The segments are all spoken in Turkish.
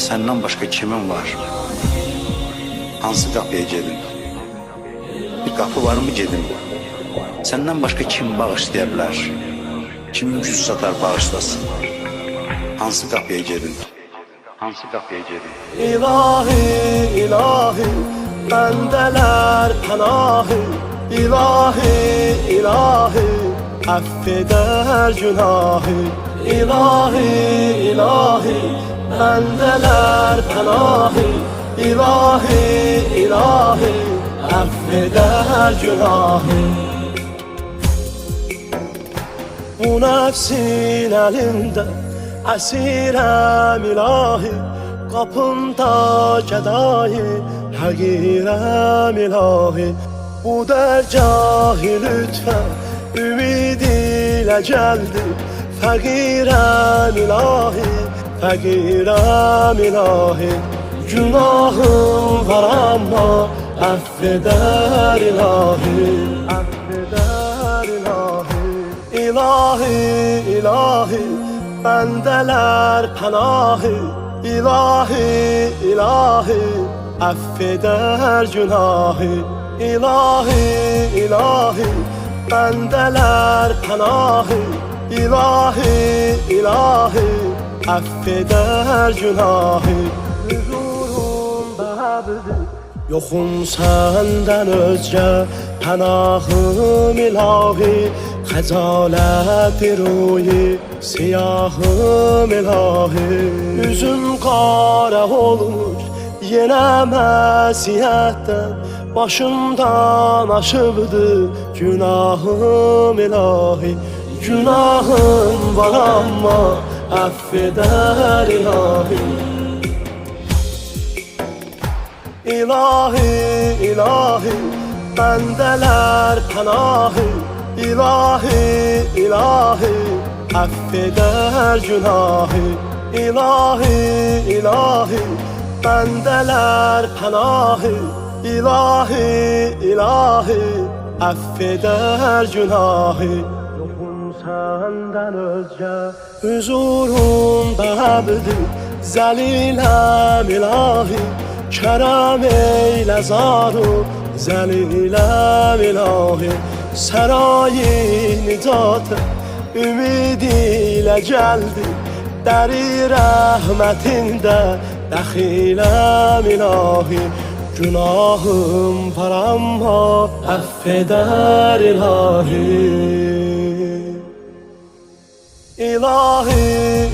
senden başka kimin var? Hansı kapıya gedin? Bir kapı var mı gedin? Senden başka kim bağışlaya bilər? Kim güc satar bağışlasın? Hansı kapıya gedin? Hansı kapıya gedin? İlahi, ilahi, bendeler panahi. İlahi, ilahi, affeder günahı. İlahi, ilahi, bendeler panahi. İlahi, ilahi, affeder günahı. Bu nefsin elinde esirem ilahi. Kapımda gedayı həqirəm ilahi. Bu dergâhi lütfen ümid ilə gəldi. Fəqirəm ilahi, fəqirəm ilahi. Günahım var amma affeder ilahi, affeder ilahi. İlahi, ilahi, bendeler panahi. İlahi, ilahi, affeder günahı. İlahi, ilahi, bendeler panahi. İlahi, ilahi, affeder günahı. Huzurumda abdi, yoxum senden özgə. Pənahım ilahi, xəcalət ruyi, siyahım ilahi. Üzüm qara olmuş yenə məsiyətdən. Başımdan aşıbdı günahım ilahi. Günahım var amma affeder ilahi. İlahi, ilahi, bendeler panahi. İlahi, ilahi, affeder günahı. İlahi, ilahi, bendeler panahi. İlahi, ilahi, affeder günahı. Yoxum senden özgə, huzurumda abdi. Zəliləm ilahi, kərəm eylə zaru. Zəliləm ilahi, sarayi nicat ümid ilə gəldi. Dəri rəhmətində dəxiləm ilahi. Günahım var amma affeder ilahi. İlahi,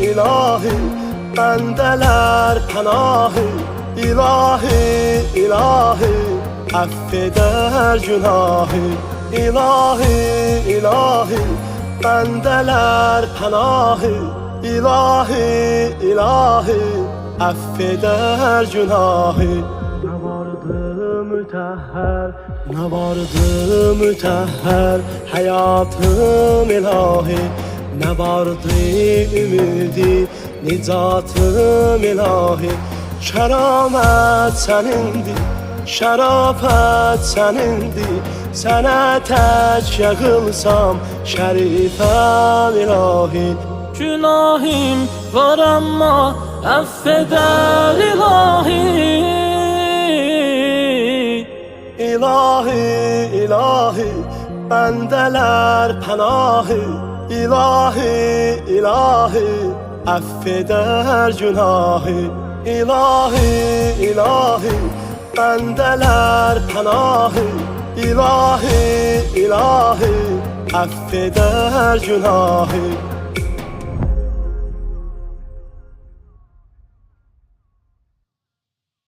ilahi, bendeler panahi. İlahi, ilahi, affeder günahı. İlahi, ilahi, bendeler panahi. İlahi, ilahi, affeder günahı. Ne vardı mütehher, ne vardı mütehher, hayatım ilahi. Ne vardı ümidi, nicatım ilahi. Keramet senindir, şərafət sənindir. Sənə tək yığılsam şərifəm ilahi. Günahım var amma affeder ilahi. İlahi, ilahi, bendeler panahi. İlahi, ilahi, affeder günahı. İlahi, ilahi, bendeler panahi. İlahi, ilahi, affeder günahı.